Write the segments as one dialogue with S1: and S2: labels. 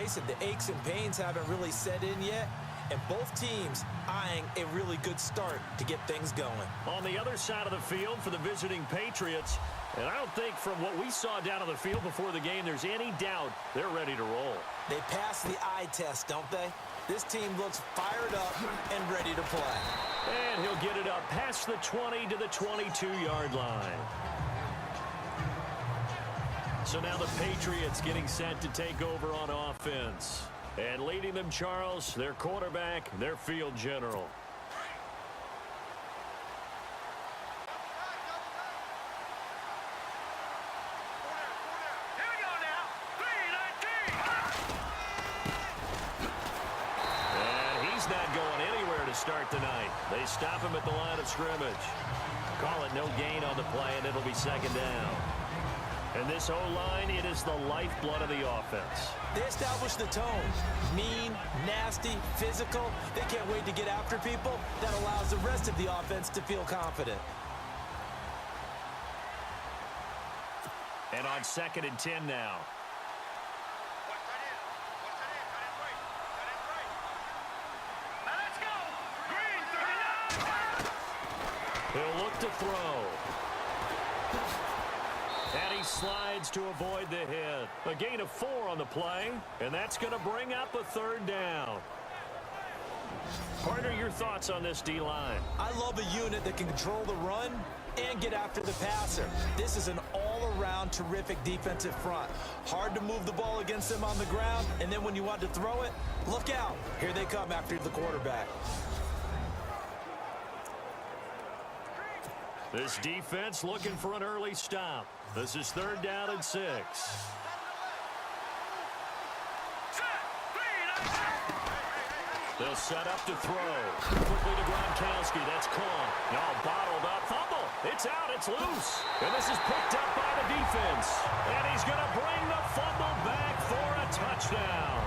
S1: The aches and pains haven't really set in yet, and both teams eyeing a really good start to get things going.
S2: On the other side of the field for the visiting Patriots, and I don't think from what we saw down on the field before the game there's any doubt they're ready to roll.
S1: They passed the eye test, don't they? This team looks fired up and ready to play.
S2: And he'll get it up past the 20 to the 22-yard line. So now the Patriots getting set to take over on offense. And leading them, Charles, their quarterback, their field general. And he's not going anywhere to start the night. They stop him at the line of scrimmage. Call it no gain on the play, and it'll be second down. And this O-line, it is the lifeblood of the offense.
S1: They establish the tone. Mean, nasty, physical. They can't wait to get after people. That allows the rest of the offense to feel confident.
S2: And on 2nd and 10 now. He'll look to throw. And he slides to avoid the hit. A gain of 4 on the play, and that's going to bring up a 3rd down. Partner, your thoughts on this D-line?
S1: I love a unit that can control the run and get after the passer. This is an all-around terrific defensive front. Hard to move the ball against them on the ground, and then when you want to throw it, look out. Here they come after the quarterback.
S2: This defense looking for an early stop. This is 3rd down and 6. They'll set up to throw. Quickly to Gronkowski. That's caught. Now bottled up. Fumble. It's out. It's loose. And this is picked up by the defense. And he's going to bring the fumble back for a touchdown.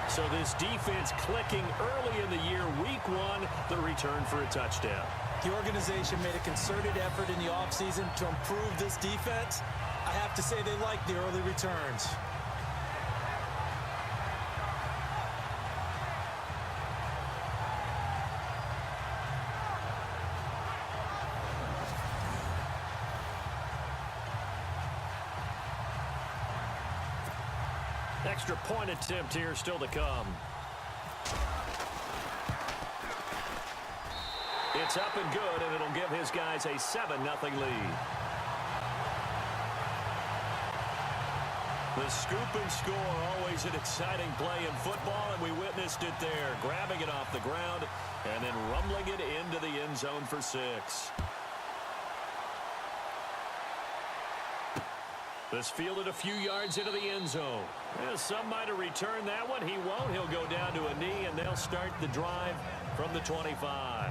S2: So this defense clicking early in the year, week 1, the return for a touchdown.
S1: The organization made a concerted effort in the offseason to improve this defense. I have to say they like the early returns.
S2: Extra point attempt here still to come. It's up and good, and it'll give his guys a 7-0 lead. The scoop and score, always an exciting play in football, and we witnessed it there. Grabbing it off the ground and then rumbling it into the end zone for 6. This fielded a few yards into the end zone. Yeah, some might have returned that one. He won't. He'll go down to a knee, and they'll start the drive from the 25.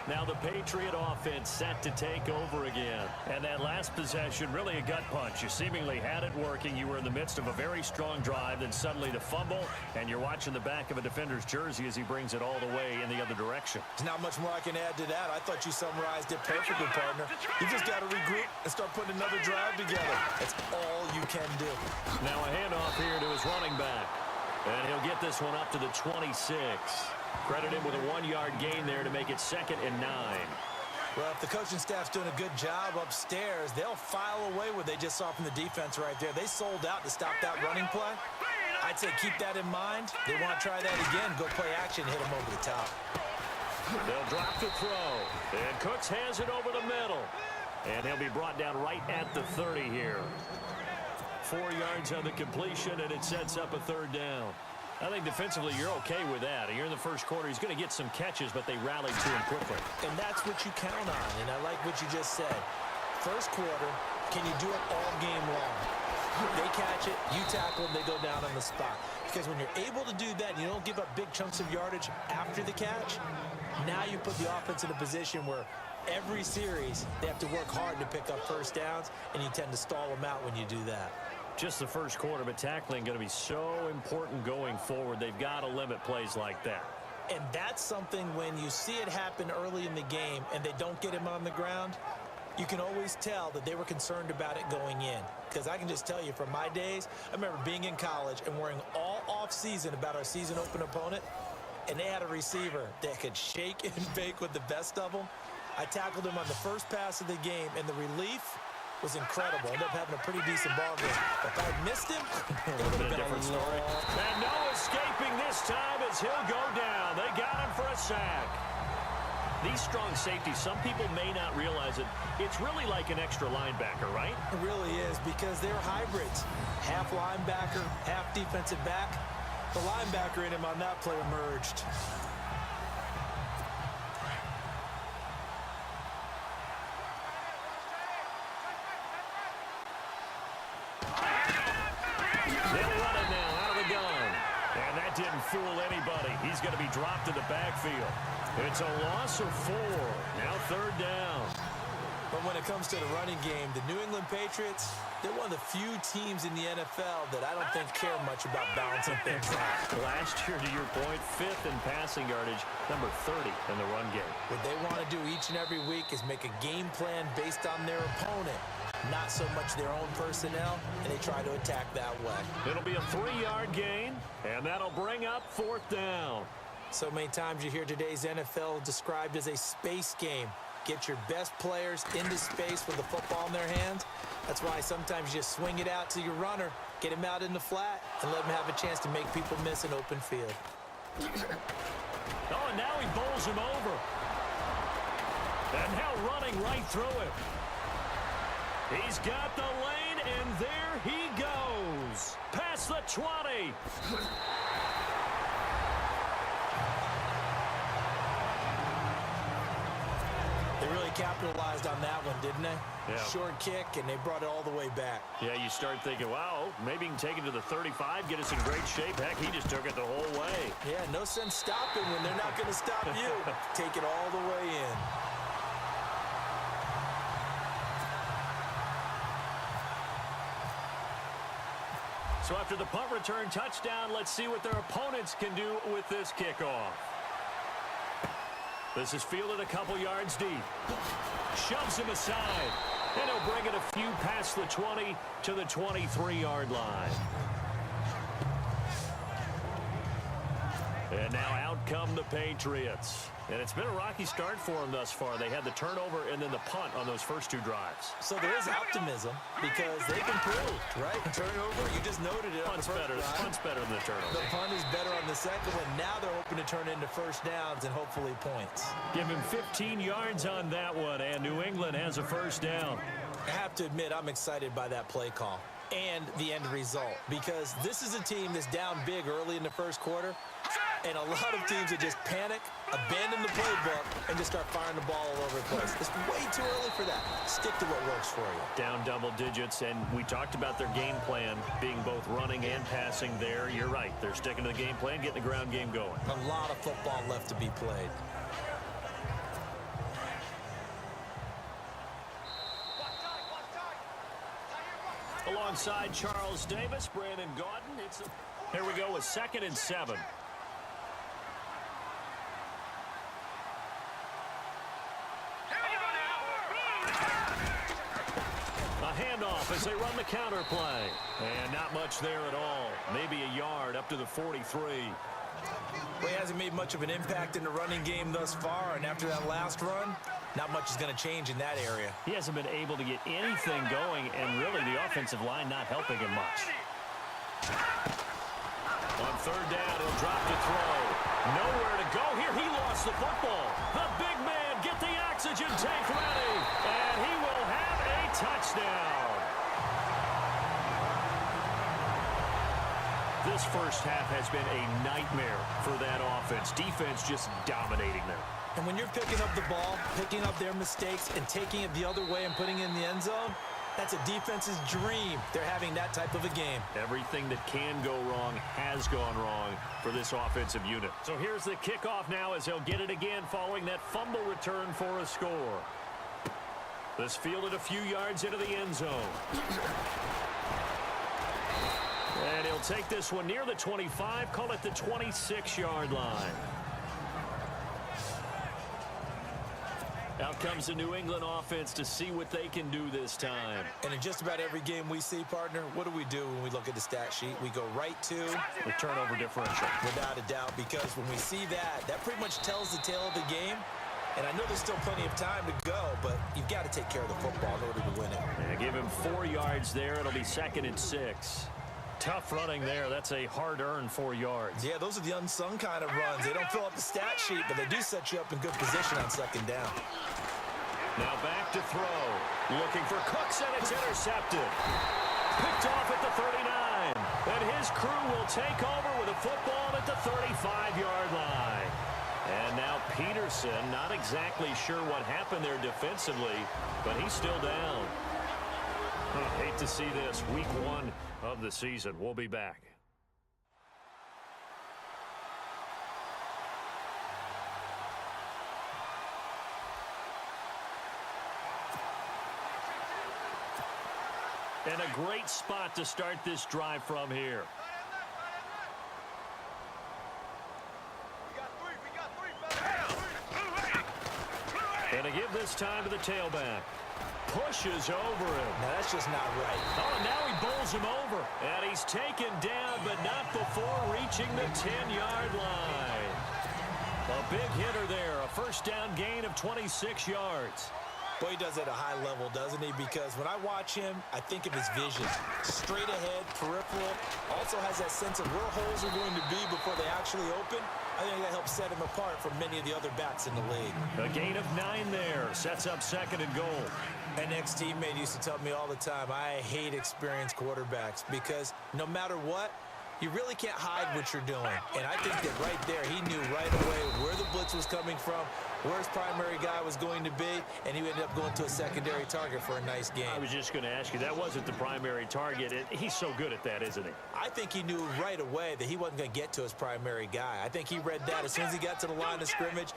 S2: Now the Patriot offense set to take over again. And that last possession, really a gut punch. You seemingly had it working. You were in the midst of a very strong drive, then suddenly the fumble, and you're watching the back of a defender's jersey as he brings it all the way in the other direction.
S1: There's not much more I can add to that. I thought you summarized it perfectly, partner. You just got to regroup and start putting another drive together. That's all you can do.
S2: Now a handoff here to his running back. And he'll get this one up to the 26. Credit him with a 1-yard gain there to make it 2nd and 9.
S1: Well, if the coaching staff's doing a good job upstairs, they'll file away what they just saw from the defense right there. They sold out to stop that running play. I'd say keep that in mind. They want to try that again. Go play action, hit them over the top.
S2: They'll drop the throw. And Cooks has it over the middle. And he'll be brought down right at the 30 here. 4 yards on the completion, and it sets up a 3rd down. I think defensively you're okay with that. Here in the first quarter, he's going to get some catches, but they rallied to him quickly.
S1: And that's what you count on, and I like what you just said. First quarter, can you do it all game long? They catch it, you tackle them, they go down on the spot. Because when you're able to do that, you don't give up big chunks of yardage after the catch, now you put the offense in a position where every series they have to work hard to pick up first downs, and you tend to stall them out when you do that.
S2: Just the first quarter, but tackling going to be so important going forward. They've got to limit plays like that.
S1: And that's something when you see it happen early in the game and they don't get him on the ground, You can always tell that they were concerned about it going in. Because I can just tell you from my days, I remember being in college and worrying all off-season about our season open opponent, and they had a receiver that could shake and bake with the best of them. I tackled him on the first pass of the game, and the relief was incredible. Ended up having a pretty decent ball game. If I missed him, it would have been a different story.
S2: And no escaping this time as he'll go down. They got him for a sack. These strong safeties, some people may not realize it. It's really like an extra linebacker, right?
S1: It really is, because they're hybrids. Half linebacker, half defensive back. The linebacker in him on that play emerged.
S2: They'll run it now out of the gun. And that didn't fool anybody. He's going to be dropped in the backfield. It's a loss of 4. Now 3rd down.
S1: But when it comes to the running game, the New England Patriots, they're one of the few teams in the NFL that I don't think care much about balancing things out.
S2: Last year, to your point, 5th in passing yardage, number 30 in the run game.
S1: What they want to do each and every week is make a game plan based on their opponent, not so much their own personnel, and they try to attack that way.
S2: It'll be a 3-yard gain, and that'll bring up 4th down.
S1: So many times you hear today's NFL described as a space game. Get your best players into space with the football in their hands. That's why sometimes you just swing it out to your runner, get him out in the flat, and let him have a chance to make people miss an open field.
S2: Oh, and now he bowls him over. And now running right through it. He's got the lane, and there he goes. Past the 20.
S1: They really capitalized on that one, didn't they?
S2: Yeah.
S1: Short kick, and they brought it all the way back.
S2: Yeah, you start thinking, wow, maybe he can take it to the 35, get us in great shape. Heck, he just took it the whole way.
S1: Yeah, no sense stopping when they're not going to stop you. Take it all the way in.
S2: So after the punt return touchdown, let's see what their opponents can do with this kickoff. This is fielded a couple yards deep. Shoves him aside. And he'll bring it a few past the 20 to the 23-yard line. And now out come the Patriots. And it's been a rocky start for them thus far. They had the turnover and then the punt on those first 2 drives.
S1: So there is optimism because they've improved, right? Turnover, you just noted it on the first drive.
S2: Punt's better than the turnover.
S1: The punt is better on the second one. Now they're hoping to turn into first downs and hopefully points.
S2: Give him 15 yards on that one, and New England has a first down.
S1: I have to admit, I'm excited by that play call and the end result because this is a team that's down big early in the first quarter. And a lot of teams that just panic, abandon the playbook, and just start firing the ball all over the place. It's way too early for that. Stick to what works for you.
S2: Down double digits, and we talked about their game plan being both running and passing there. You're right. They're sticking to the game plan, getting the ground game going.
S1: A lot of football left to be played.
S2: Alongside Charles Davis, Brandon Gaudin. Here we go with 2nd and 7. A handoff as they run the counter play. And not much there at all. Maybe a yard up to the 43.
S1: Well, he hasn't made much of an impact in the running game thus far, and after that last run, not much is going to change in that area.
S2: He hasn't been able to get anything going, and really the offensive line not helping him much. On 3rd down, he'll drop to throw. Nowhere to go here. He lost the football. The big man, get the oxygen tank ready, and he will have a touchdown. This first half has been a nightmare for that offense. Defense just dominating them.
S1: And when you're picking up the ball, picking up their mistakes, and taking it the other way and putting it in the end zone, that's a defense's dream. They're having that type of a game.
S2: Everything that can go wrong has gone wrong for this offensive unit. So here's the kickoff now as they'll get it again following that fumble return for a score. This fielded a few yards into the end zone. And he'll take this one near the 25, call it the 26-yard line. Out comes the New England offense to see what they can do this time.
S1: And in just about every game we see, partner, what do when we look at the stat sheet? We go right to
S2: the turnover differential.
S1: Without a doubt, because when we see that, that pretty much tells the tale of the game. And I know there's still plenty of time to go, but you've got to take care of the football in order to win it.
S2: Yeah, give him 4 yards there. It'll be 2nd and 6. Tough running there. That's a hard-earned 4 yards.
S1: Yeah, those are the unsung kind of runs. They don't fill up the stat sheet, but they do set you up in good position on 2nd down.
S2: Now back to throw. Looking for Cooks, and it's intercepted. Picked off at the 39. And his crew will take over with a football at the 35-yard line. And now Peterson, not exactly sure what happened there defensively, but he's still down. Hate to see this. Week 1 of the season. We'll be back. And a great spot to start this drive from here. And to give this time to the tailback. Pushes over him.
S1: Now, that's just not right.
S2: Oh, and now he bowls him over. And he's taken down, but not before reaching the 10-yard line. A big hitter there. A first down gain of 26 yards.
S1: Boy, he does it at a high level, doesn't he? Because when I watch him, I think of his vision. Straight ahead, peripheral. Also has that sense of where holes are going to be before they actually open. I think that helps set him apart from many of the other backs in the league.
S2: A gain of 9 there. Sets up 2nd and goal.
S1: An ex-teammate used to tell me all the time, I hate experienced quarterbacks because no matter what, you really can't hide what you're doing. And I think that right there, he knew right away where the blitz was coming from, where his primary guy was going to be, and he ended up going to a secondary target for a nice game.
S2: I was just going to ask you, that wasn't the primary target. He's so good at that, isn't he?
S1: I think he knew right away that he wasn't going to get to his primary guy. I think he read that as soon as he got to the line of scrimmage,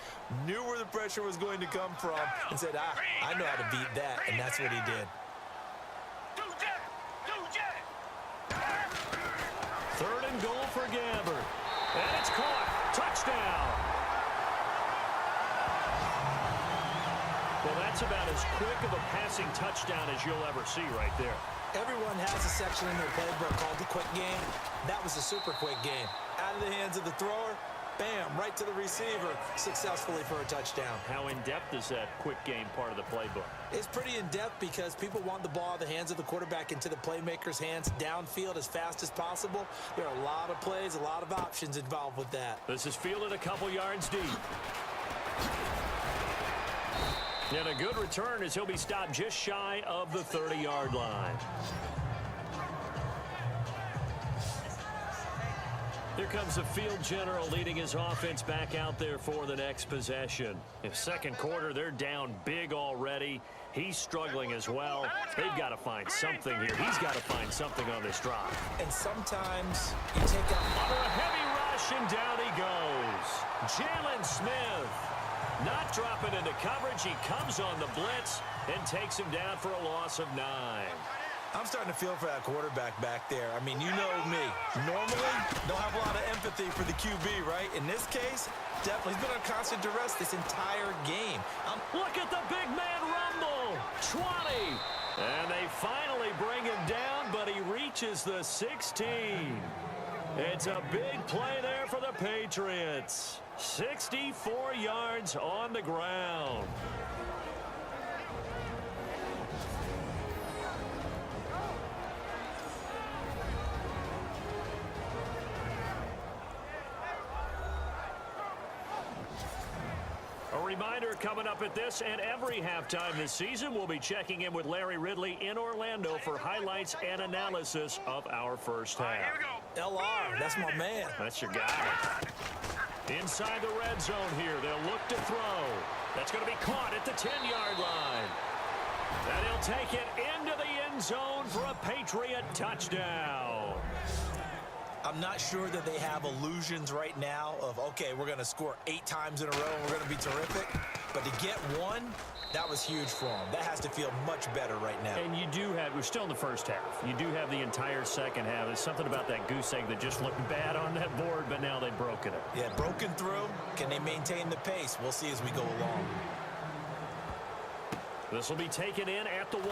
S1: knew where the pressure was going to come from, and said, I know how to beat that, and that's what he did.
S2: 3rd and goal for Gabbard. And it's caught. Touchdown. Well, that's about as quick of a passing touchdown as you'll ever see right there.
S1: Everyone has a section in their playbook called the quick game. That was a super quick game. Out of the hands of the thrower, bam, right to the receiver, successfully for a touchdown.
S2: How in-depth is that quick game part of the playbook?
S1: It's pretty in-depth because people want the ball out of the hands of the quarterback into the playmaker's hands downfield as fast as possible. There are a lot of plays, a lot of options involved with that.
S2: This is fielded a couple yards deep. And a good return as he'll be stopped just shy of the 30-yard line. Here comes the field general leading his offense back out there for the next possession. In 2nd quarter, they're down big already. He's struggling as well. They've got to find something here. He's got to find something on this drive.
S1: And sometimes you take out
S2: under a heavy rush, and down he goes. Jalen Smith not dropping into coverage. He comes on the blitz and takes him down for a loss of 9.
S1: I'm starting to feel for that quarterback back there. I mean, you know me. Normally, don't have a lot of empathy for the QB, right? In this case, definitely. He's been on constant duress this entire game.
S2: Look at the big man rumble. 20. And they finally bring him down, but he reaches the 16. It's a big play there for the Patriots. 64 yards on the ground. A reminder coming up at this and every halftime this season, we'll be checking in with Larry Ridley in Orlando for highlights and analysis of our first half.
S3: Here we go.
S1: LR, that's my man.
S2: That's your guy. Inside the red zone here, they'll look to throw. That's going to be caught at the 10-yard line. And he'll take it into the end zone for a Patriot touchdown.
S1: I'm not sure that they have illusions right now of, okay, we're going to score 8 times in a row and we're going to be terrific. But to get one, that was huge for them. That has to feel much better right now.
S2: And you do have, we're still in the first half. You do have the entire second half. There's something about that goose egg that just looked bad on that board, but now they've broken it.
S1: Yeah, broken through. Can they maintain the pace? We'll see as we go along.
S2: This will be taken in at the 1.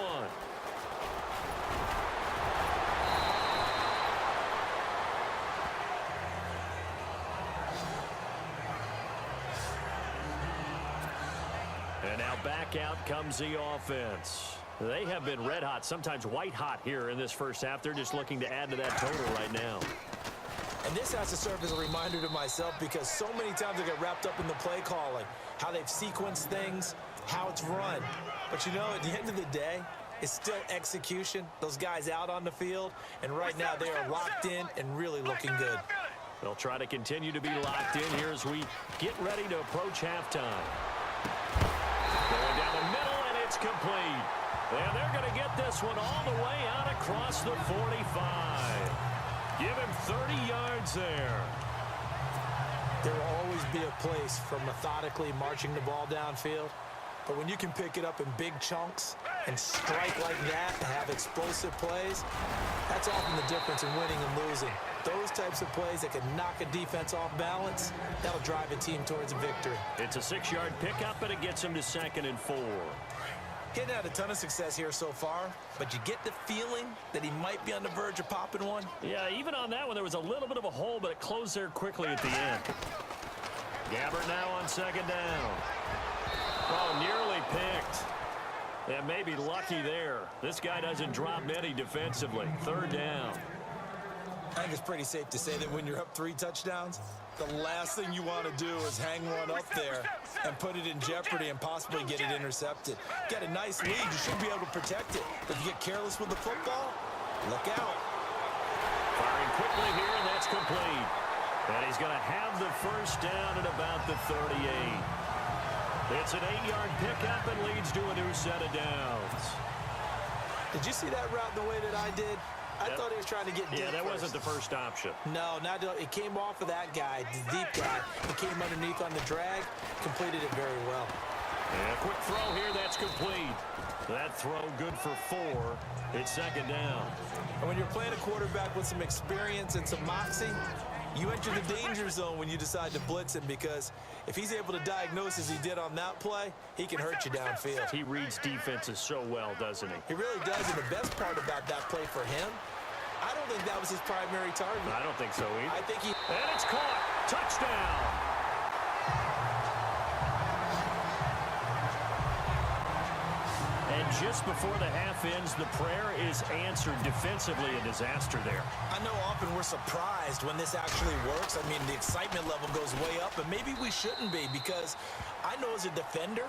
S2: And now back out comes the offense. They have been red hot, sometimes white hot here in this first half. They're just looking to add to that total right now.
S1: And this has to serve as a reminder to myself because so many times I get wrapped up in the play calling, how they've sequenced things, how it's run. But you know, at the end of the day, it's still execution. Those guys out on the field, and right now they are locked in and really looking good.
S2: They'll try to continue to be locked in here as we get ready to approach halftime. Going down the middle, and it's complete. And they're going to get this one all the way out across the 45. Give him 30 yards there.
S1: There will always be a place for methodically marching the ball downfield. But when you can pick it up in big chunks and strike like that and have explosive plays, that's often the difference in winning and losing. Those types of plays that can knock a defense off balance, that'll drive a team towards a victory.
S2: It's a 6-yard pickup, but it gets him to 2nd and 4.
S1: Getting had a ton of success here so far, but you get the feeling that he might be on the verge of popping one.
S2: Yeah, even on that one, there was a little bit of a hole, but it closed there quickly at the end. Gabbert now on 2nd down. Oh, nearly picked. Yeah, maybe lucky there. This guy doesn't drop many defensively. 3rd down.
S1: I think it's pretty safe to say that when you're up 3 touchdowns, the last thing you want to do is hang one up there and put it in jeopardy and possibly get it intercepted. Get a nice lead, you should be able to protect it. If you get careless with the football, look out.
S2: Firing quickly here, and that's complete. And he's going to have the 1st down at about the 38. It's an 8-yard pickup and leads to a new set of downs.
S1: Did you see that route the way that I did? I thought he was trying to get deep.
S2: Yeah, that
S1: first.
S2: wasn't the first option.
S1: No, it came off of that guy, the deep guy. He came underneath on the drag, completed it very well.
S2: And a quick throw here, that's complete. That throw good for 4. It's 2nd down.
S1: And when you're playing a quarterback with some experience and some moxie, you enter the danger zone when you decide to blitz him, because if he's able to diagnose as he did on that play, he can hurt you downfield.
S2: He reads defenses so well, doesn't he?
S1: He really does, and the best part about that play for him, I don't think that was his primary target.
S2: I don't think so either.
S1: I think he...
S2: And it's caught. Touchdown. And just before the half ends, the prayer is answered. Defensively, a disaster there.
S1: I know often we're surprised when this actually works. I mean, the excitement level goes way up, and maybe we shouldn't be, because I know as a defender,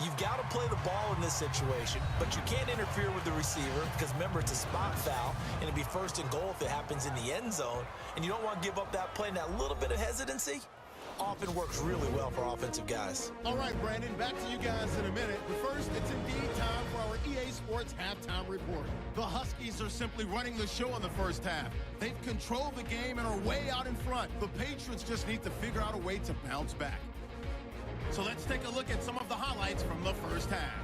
S1: you've got to play the ball in this situation, but you can't interfere with the receiver because, remember, it's a spot foul, and it'd be 1st and goal if it happens in the end zone, and you don't want to give up that play, and that little bit of hesitancy often works really well for offensive guys.
S3: All right, Brandon, back to you guys in a minute. But first, it's indeed time for our EA Sports halftime report. The Huskies are simply running the show in the first half. They've controlled the game and are way out in front. The Patriots just need to figure out a way to bounce back. So let's take a look at some of the highlights from the first half.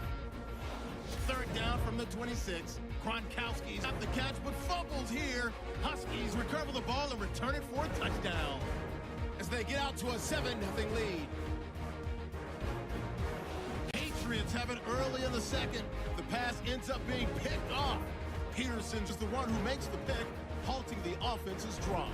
S3: 3rd down from the 26. Gronkowski's got the catch, but fumbles here. Huskies recover the ball and return it for a touchdown as they get out to a 7-0 lead. Patriots have it early in the 2nd. The pass ends up being picked off. Peterson is the one who makes the pick, halting the offense's drive.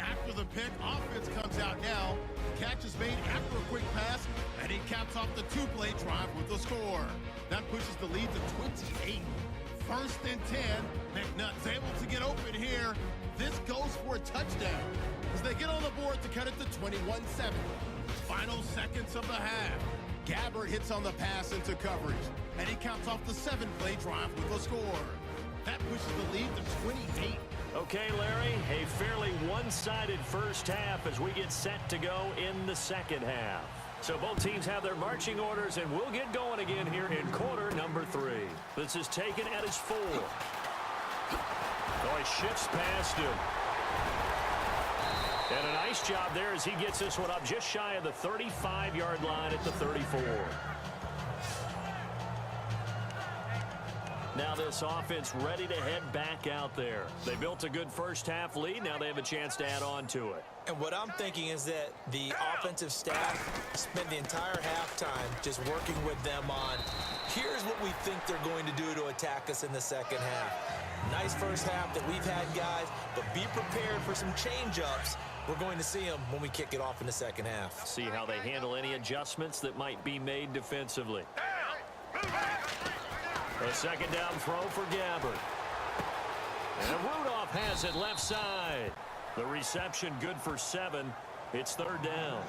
S3: After the pick, offense comes out now. Catch is made after a quick pass, and he caps off the 2-play drive with a score. That pushes the lead to 28. 1st and 10. McNutt's able to get open here. This goes for a touchdown as they get on the board to cut it to 21-7. Final seconds of the half. Gabbert hits on the pass into coverage, and he counts off the 7-play drive with a score. That pushes the lead to 28.
S2: Okay, Larry, a fairly one-sided first half as we get set to go in the 2nd half. So both teams have their marching orders, and we'll get going again here in quarter number 3. This is taken at his 4. Oh, he shifts past him. And a nice job there as he gets this one up just shy of the 35-yard line at the 34. Now this offense ready to head back out there. They built a good first-half lead. Now they have a chance to add on to it.
S1: And what I'm thinking is that the offensive staff spent the entire halftime just working with them on, here's what we think they're going to do to attack us in the second half. Nice first half that we've had, guys, but be prepared for some change-ups. We're going to see them when we kick it off in the second half.
S2: See how they handle any adjustments that might be made defensively. A second down throw for Gabbard. And Rudolph has it left side. The reception good for 7. It's third down.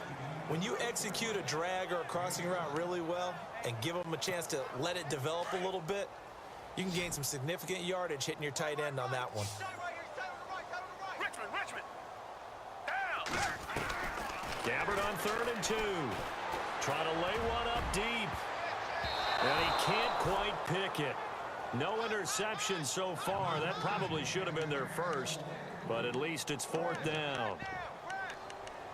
S1: When you execute a drag or a crossing route really well and give them a chance to let it develop a little bit, you can gain some significant yardage hitting your tight end on that one.
S2: Gabbard on 3rd and 2. Trying to lay one up deep. And he can't quite pick it. No interception so far. That probably should have been their first, but at least it's 4th down.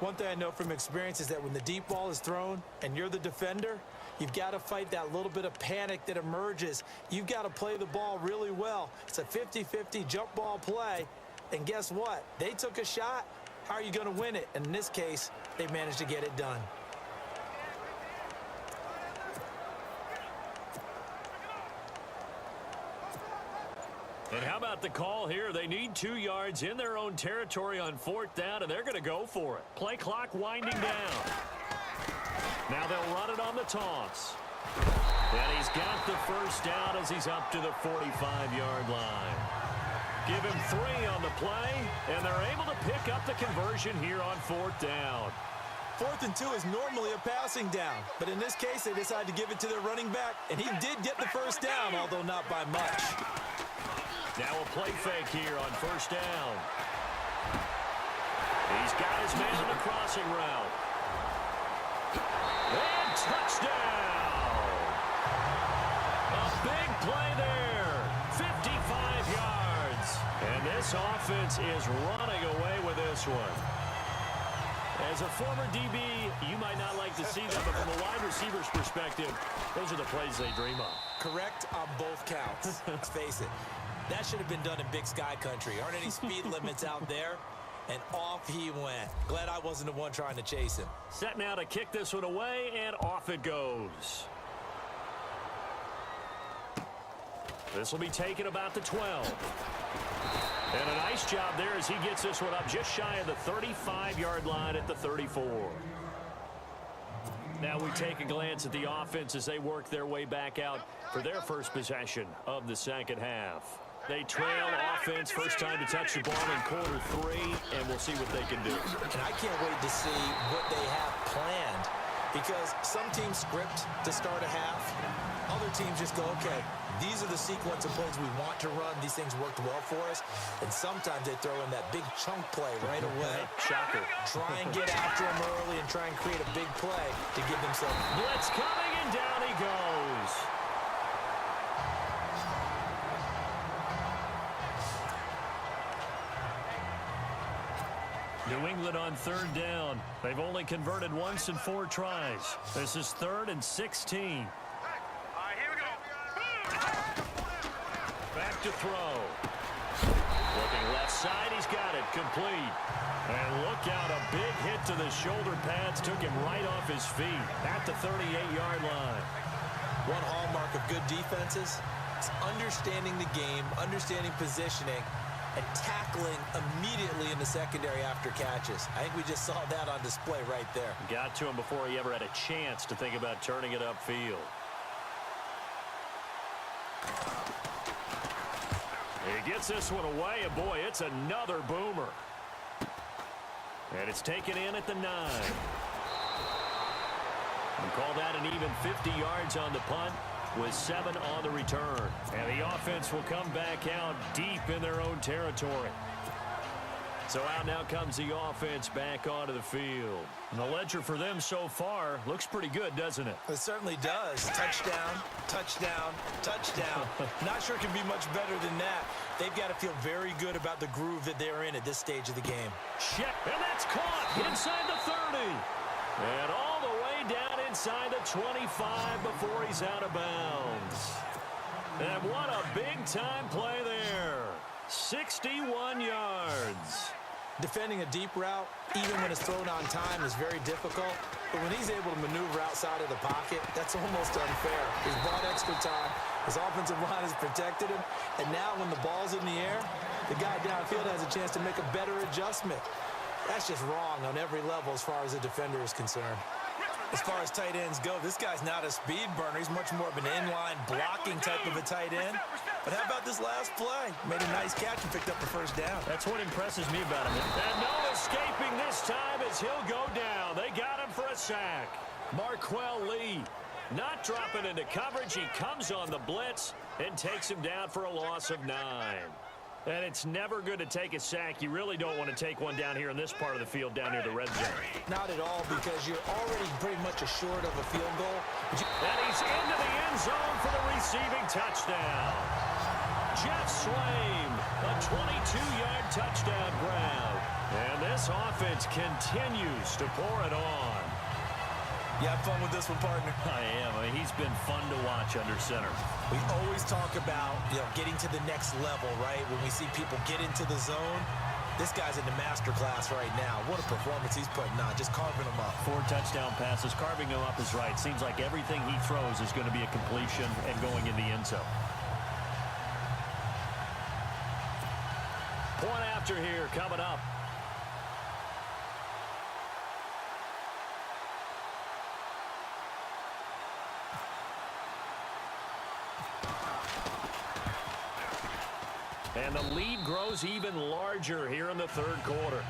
S1: One thing I know from experience is that when the deep ball is thrown and you're the defender, you've got to fight that little bit of panic that emerges. You've got to play the ball really well. It's a 50-50 jump ball play, and guess what? They took a shot. How are you going to win it? And in this case, they managed to get it done.
S2: And how about the call here? They need 2 yards in their own territory on 4th down, and they're going to go for it. Play clock winding down. Now they'll run it on the toss. And he's got the first down as he's up to the 45-yard line. Give him 3 on the play, and they're able to pick up the conversion here on 4th down.
S1: 4th and 2 is normally a passing down, but in this case, they decided to give it to their running back, and he did get the first down, although not by much.
S2: Now a play fake here on 1st down. He's got his man on the crossing route. And touchdown! A big play there. 55 yards. And this offense is running away with this one. As a former DB, you might not like to see that, but from a wide receiver's perspective, those are the plays they dream of.
S1: Correct on both counts. Let's face it. That should have been done in Big Sky Country. Aren't any speed limits out there? And off he went. Glad I wasn't the one trying to chase him.
S2: Set now to kick this one away, and off it goes. This will be taken about the 12. And a nice job there as he gets this one up just shy of the 35-yard line at the 34. Now we take a glance at the offense as they work their way back out for their first possession of the second half. They trail offense, first time to touch the ball in quarter 3, and we'll see what they can do.
S1: And I can't wait to see what they have planned, because some teams script to start a half. Other teams just go, okay, these are the sequence of plays we want to run. These things worked well for us. And sometimes they throw in that big chunk play right away.
S2: Shocker.
S1: Try and get after them early and try and create a big play to give themselves.
S2: Blitz coming, and down he goes. New England on 3rd down. They've only converted once in 4 tries. This is 3rd and 16. Back to throw. Looking left side, he's got it, complete. And look out, a big hit to the shoulder pads took him right off his feet at the 38-yard line.
S1: One hallmark of good defenses is understanding the game, understanding positioning, and tackling immediately in the secondary after catches. I think we just saw that on display right there.
S2: Got to him before he ever had a chance to think about turning it upfield. He gets this one away, and boy, it's another boomer. And it's taken in at the 9. And call that an even 50 yards on the punt with 7 on the return. And the offense will come back out deep in their own territory. So out now comes the offense back onto the field. And the ledger for them so far looks pretty good, doesn't it?
S1: It certainly does. Touchdown, touchdown, touchdown. Not sure it can be much better than that. They've got to feel very good about the groove that they're in at this stage of the game.
S2: Check, and that's caught inside the 30. And all the way down inside the 25 before he's out of bounds. And what a big-time play there. 61 yards.
S1: Defending a deep route, even when it's thrown on time, is very difficult. But when he's able to maneuver outside of the pocket, that's almost unfair. He's bought extra time. His offensive line has protected him. And now when the ball's in the air, the guy downfield has a chance to make a better adjustment. That's just wrong on every level as far as the defender is concerned. As far as tight ends go, this guy's not a speed burner. He's much more of an inline blocking type of a tight end. But how about this last play? Made a nice catch and picked up the first down.
S2: That's what impresses me about him. And no escaping this time as he'll go down. They got him for a sack. Marquell Lee not dropping into coverage. He comes on the blitz and takes him down for a loss of 9. And it's never good to take a sack. You really don't want to take one down here in this part of the field down near the red zone.
S1: Not at all, because you're already pretty much assured of a field goal.
S2: And he's into the end zone for the receiving touchdown. Jeff Swaim, a 22-yard touchdown grab. And this offense continues to pour it on.
S1: You have fun with this one, partner?
S2: I am. I mean, he's been fun to watch under center.
S1: We always talk about, getting to the next level, right? When we see people get into the zone, this guy's in the master class right now. What a performance he's putting on, just carving them up.
S2: 4 touchdown passes. Carving them up is right. Seems like everything he throws is going to be a completion and going in the end zone. Point after here coming up. And the lead grows even larger here in the third quarter.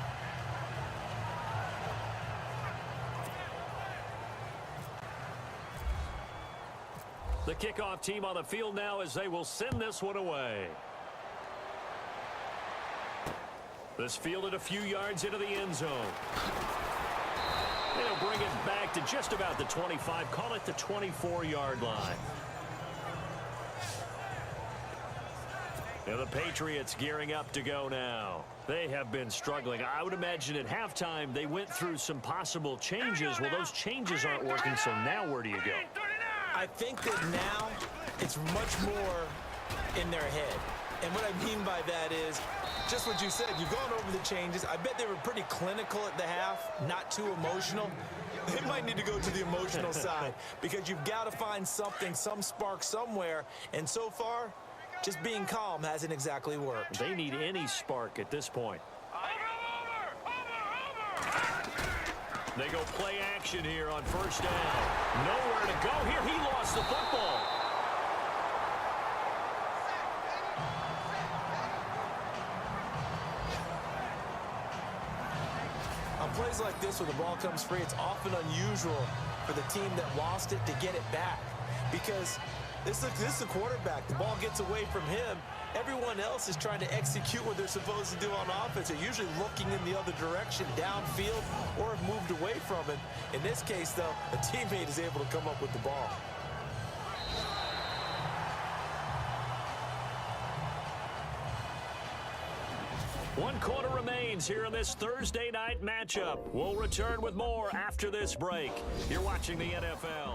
S2: The kickoff team on the field now as they will send this one away. This fielded a few yards into the end zone. They'll bring it back to just about the 25, call it the 24-yard line. And the Patriots gearing up to go now. They have been struggling. I would imagine at halftime they went through some possible changes. Well, those changes aren't working, so now where do you go?
S1: I think that now it's much more in their head. And what I mean by that is just what you said. You've gone over the changes. I bet they were pretty clinical at the half, not too emotional. They might need to go to the emotional side because you've got to find something, some spark somewhere. And so far, just being calm hasn't exactly worked.
S2: They need any spark at this point. They go play action here on first down. Nowhere to go here. He lost the football.
S1: On plays like this where the ball comes free, it's often unusual for the team that lost it to get it back because this is a quarterback. The ball gets away from him. Everyone else is trying to execute what they're supposed to do on offense. They're usually looking in the other direction, downfield, or have moved away from it. In this case, though, a teammate is able to come up with the ball.
S2: One quarter remains here in this Thursday night matchup. We'll return with more after this break. You're watching the NFL.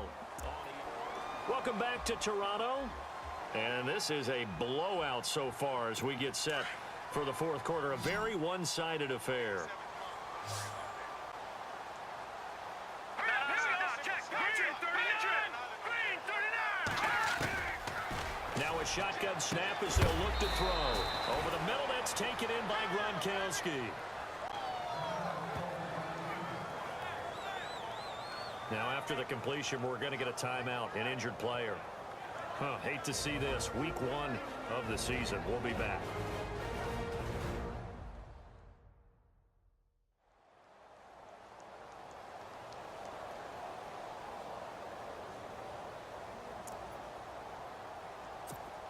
S2: Welcome back to Toronto. And this is a blowout so far as we get set for the fourth quarter. A very one-sided affair. Now a shotgun snap as they'll look to throw. Over the middle, that's taken in by Gronkowski. Now after the completion, we're going to get a timeout, an injured player. Hate to see this. Week 1 of the season. We'll be back.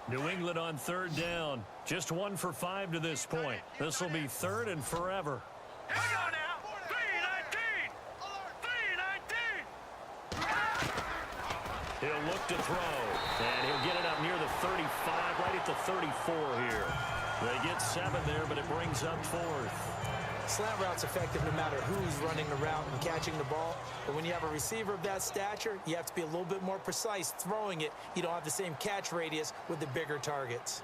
S2: New England on third down. Just 1 for 5 to this point. This will be third and forever.
S4: Hang on now. 319. 319.
S2: He'll look to throw. And he'll get it up near the 35, right at the 34 here. They get 7 there, but it brings up 4th.
S1: Slant route's effective no matter who's running the route and catching the ball. But when you have a receiver of that stature, you have to be a little bit more precise throwing it. You don't have the same catch radius with the bigger targets.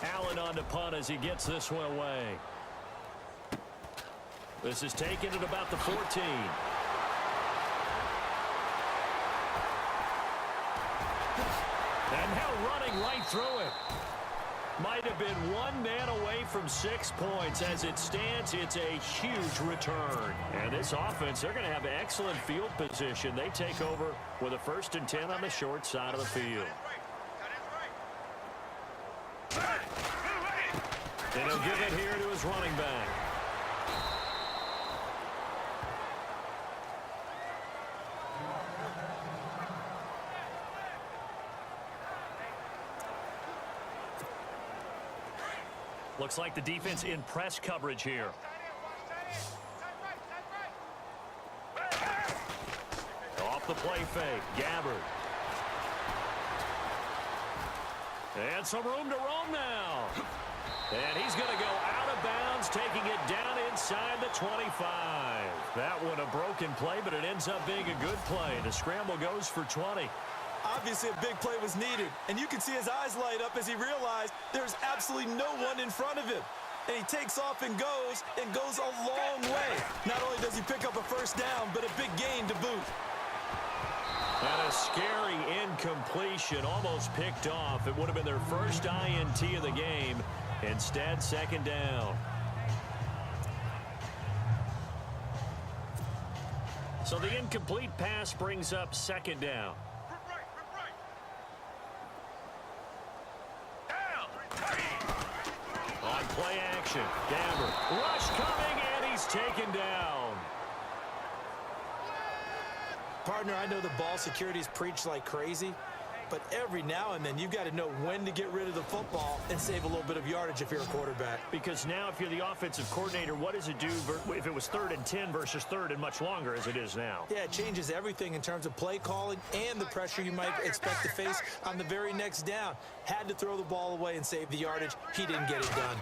S2: Allen on to punt as he gets this one away. This is taken at about the 14. And now running right through it. Might have been one man away from 6 points. As it stands, it's a huge return. And this offense, they're going to have excellent field position. They take over with a 1st and 10 on the short side of the field. And he'll give it here to his running back. Looks like the defense in press coverage here. Off the play fake, Gabbard. And some room to roam now. And he's going to go out of bounds, taking it down inside the 25. That one a broken play, but it ends up being a good play. The scramble goes for 20.
S1: Obviously, a big play was needed, and you can see his eyes light up as he realized there's absolutely no one in front of him. And he takes off and goes a long way. Not only does he pick up a 1st down, but a big gain to boot.
S2: And a scary incompletion, almost picked off. It would have been their first INT of the game. Instead, 2nd down. So the incomplete pass brings up 2nd down. On play action, Gabbard. Rush coming, and he's taken down.
S1: Partner, I know the ball security is preached like crazy, but every now and then you've got to know when to get rid of the football and save a little bit of yardage if you're a quarterback.
S2: Because now if you're the offensive coordinator, what does it do if it was 3rd and 10 versus 3rd and much longer as it is now?
S1: Yeah, it changes everything in terms of play calling and the pressure you might expect to face on the very next down. Had to throw the ball away and save the yardage. He didn't get it done.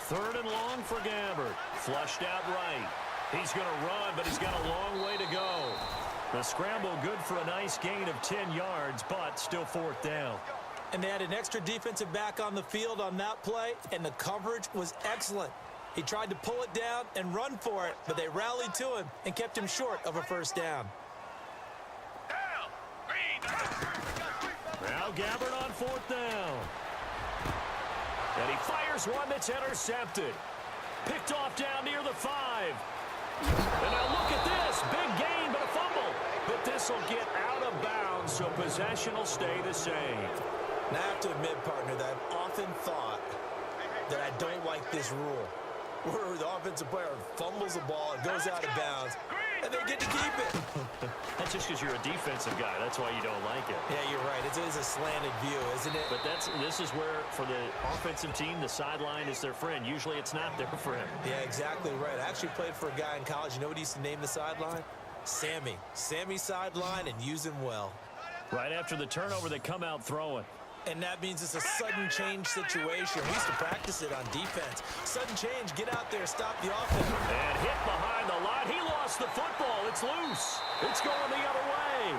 S2: 3rd and long for Gabbard. Flushed out right. He's going to run, but he's got a long way to go. The scramble good for a nice gain of 10 yards, but still 4th down.
S1: And they had an extra defensive back on the field on that play, and the coverage was excellent. He tried to pull it down and run for it, but they rallied to him and kept him short of a 1st down.
S2: Now Gabbard on 4th down. And he fires one that's intercepted. Picked off down near the 5. And now look at this. Big gain, but a fumble. But this will get out of bounds, so possession will stay the same.
S1: Now, I have to admit, partner, that I've often thought that I don't like this rule, where the offensive player fumbles the ball and goes out of bounds, and they get to keep it.
S2: That's just because you're a defensive guy. That's why you don't like it.
S1: Yeah, you're right. It is a slanted view, isn't it?
S2: But this is where, for the offensive team, the sideline is their friend. Usually it's not their friend.
S1: Yeah, exactly right. I actually played for a guy in college. You know what he used to name the sideline? Sammy. Sammy sideline, and use him well.
S2: Right after the turnover, they come out throwing.
S1: And that means it's a sudden change situation. We used to practice it on defense. Sudden change, get out there, stop the offense.
S2: And hit behind the line. He lost the football. It's loose. It's going the other way.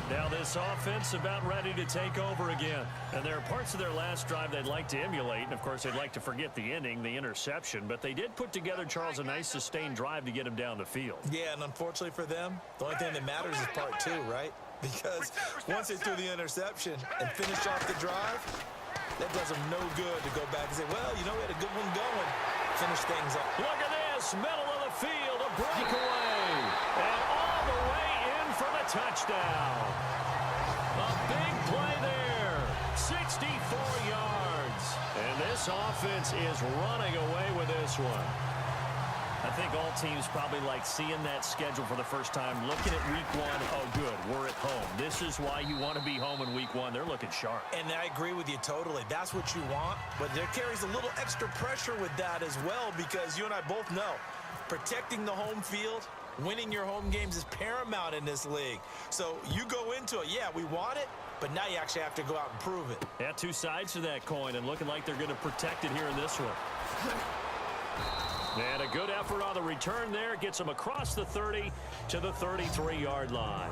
S2: Now this offense about ready to take over again. And there are parts of their last drive they'd like to emulate. And, of course, they'd like to forget the ending, the interception. But they did put together, Charles, a nice sustained drive to get him down the field.
S1: Yeah, and unfortunately for them, the only thing that matters is part 2, right? Because once they threw the interception and finished off the drive, that does them no good to go back and say, well, you know, we had a good one going. Finish things up.
S2: Look at this, middle of the field, a breakaway. And all the way in for the touchdown. A big play there, 64 yards. And this offense is running away with this one. I think all teams probably like seeing that schedule for the first time, looking at week one. Oh, good, we're at home. This is why you want to be home in week one. They're looking sharp.
S1: And I agree with you totally. That's what you want, but there carries a little extra pressure with that as well, because you and I both know protecting the home field, winning your home games is paramount in this league. So you go into it, yeah, we want it, but now you actually have to go out and prove it.
S2: Yeah, two sides to that coin, and looking like they're going to protect it here in this one. And a good effort on the return there. Gets them across the 30 to the 33-yard line.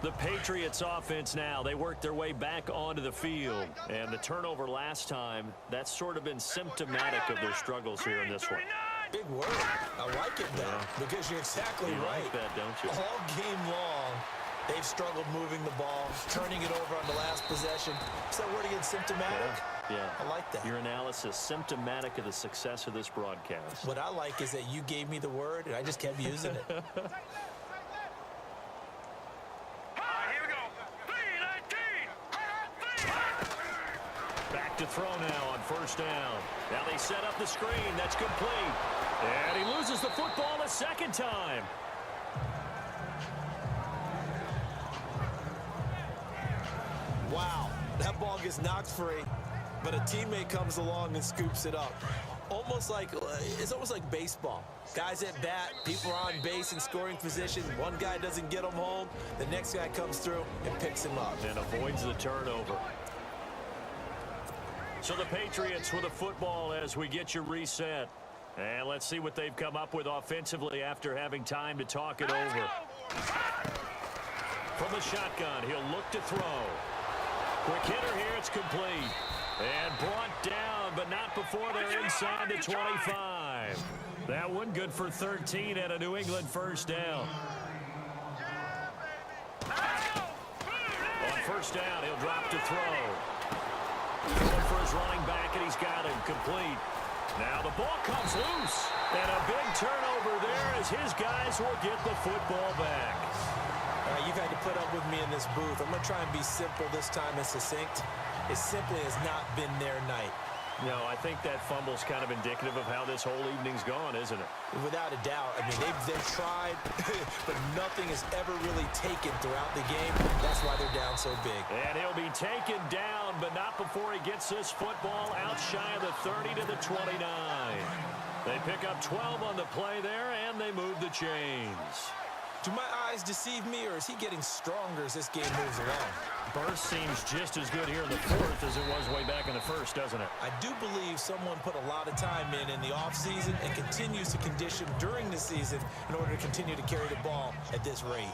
S2: The Patriots offense now, they work their way back onto the field. And the turnover last time, that's sort of been symptomatic of their struggles here in this one.
S1: Big word. I like it, though, because you're exactly right.
S2: Like that, don't you?
S1: All game long, they've struggled moving the ball, turning it over on the last possession. Is that word again, symptomatic?
S2: Yeah.
S1: I like that.
S2: Your analysis, symptomatic of the success of this broadcast.
S1: What I like is that you gave me the word, and I just kept using it.
S4: Here we go. 3-19.
S2: Back to throw now on first down. Now they set up the screen. That's complete. And he loses the football a second time.
S1: Wow, that ball gets knocked free, but a teammate comes along and scoops it up. It's almost like baseball. Guys at bat, people are on base in scoring position. One guy doesn't get them home. The next guy comes through and picks him up.
S2: And avoids the turnover. So the Patriots with a football as we get you reset. And let's see what they've come up with offensively after having time to talk it over. From the shotgun, he'll look to throw. Quick hitter here, it's complete. And brought down, but not before they're inside the 25. That one good for 13 and a New England first down. On first down, he'll drop to throw. Going for his running back, and he's got him complete. Now the ball comes loose. And a big turnover there as his guys will get the football back.
S1: You've had to put up with me in this booth. I'm going to try and be simple this time and succinct. It simply has not been their night.
S2: No, I think that fumble's kind of indicative of how this whole evening's gone, isn't it?
S1: Without a doubt. I mean, they've tried, but nothing has ever really taken throughout the game. That's why they're down so big.
S2: And he'll be taken down, but not before he gets this football out shy of the 30 to the 29. They pick up 12 on the play there, and they move the chains.
S1: Do my eyes deceive me, or is he getting stronger as this game moves along?
S2: Burst seems just as good here in the fourth as it was way back in the first, doesn't it?
S1: I do believe someone put a lot of time in the offseason and continues to condition during the season in order to continue to carry the ball at this rate.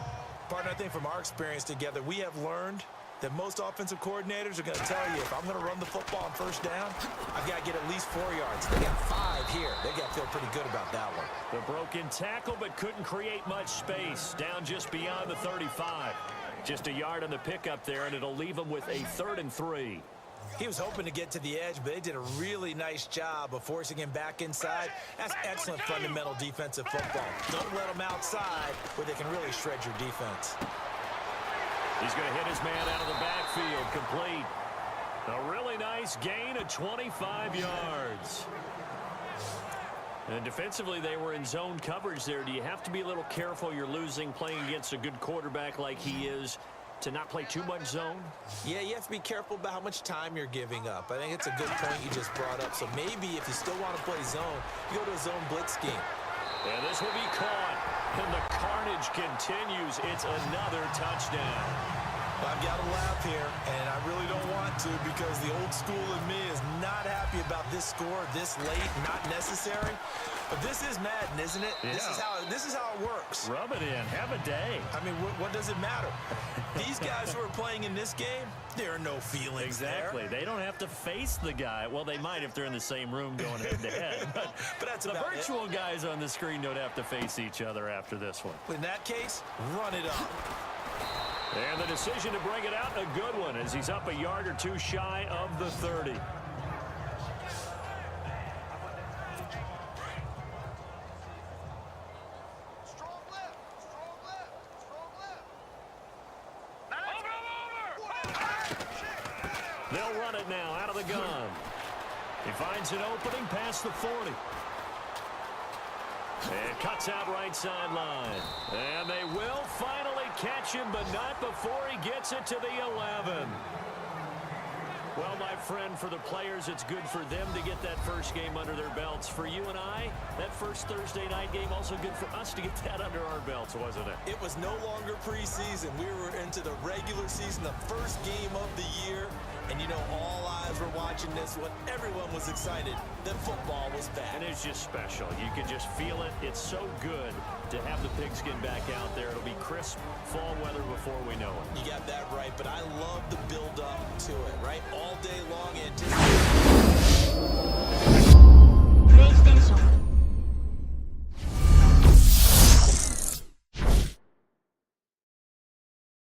S1: Partner, I think from our experience together, we have learned that most offensive coordinators are going to tell you, if I'm going to run the football on first down, I've got to get at least 4 yards. They got 5 here. They got to feel pretty good about that one.
S2: The broken tackle, but couldn't create much space. Down just beyond the 35. Just a yard on the pickup there, and it'll leave him with a 3rd and 3.
S1: He was hoping to get to the edge, but they did a really nice job of forcing him back inside. That's excellent fundamental defensive football. Don't let them outside where they can really shred your defense.
S2: He's going to hit his man out of the backfield, complete. A really nice gain of 25 yards. And defensively, they were in zone coverage there. Do you have to be a little careful? You're losing playing against a good quarterback like he is to not play too much zone?
S1: Yeah, you have to be careful about how much time you're giving up. I think it's a good point you just brought up. So maybe if you still want to play zone, you go to a zone blitz scheme.
S2: And this will be caught. And the carnage continues. It's another touchdown.
S1: I've got to laugh here, and I really don't want to because the old school in me is not happy about this score this late, not necessary. But this is Madden, isn't it?
S2: Yeah.
S1: This is how it works.
S2: Rub it in. Have a day.
S1: I mean, what does it matter? These guys who are playing in this game, there are no feelings
S2: Exactly.
S1: there.
S2: They don't have to face the guy. Well, they might if they're in the same room going head-to-head. But
S1: that's
S2: the
S1: about
S2: virtual guys on the screen don't have to face each other after this one.
S1: In that case, run it up.
S2: And the decision to bring it out, a good one, as he's up a yard or two shy of the 30. They'll run it now out of the gun. He finds an opening past the 40. And cuts out right sideline. And they will finally catch him, but not before he gets it to the 11. Well, my friend, for the players, it's good for them to get that first game under their belts. For you and I, that first Thursday night game, also good for us to get that under our belts, wasn't it?
S1: It was no longer preseason. We were into the regular season, the first game of the year. And, you know, all eyes were watching this when everyone was excited that football was back.
S2: And it's just special. You can just feel it. It's so good to have the pigskin back out there. It'll be crisp fall weather before we know it.
S1: You got that right, but I love the build-up to it, right? All day long.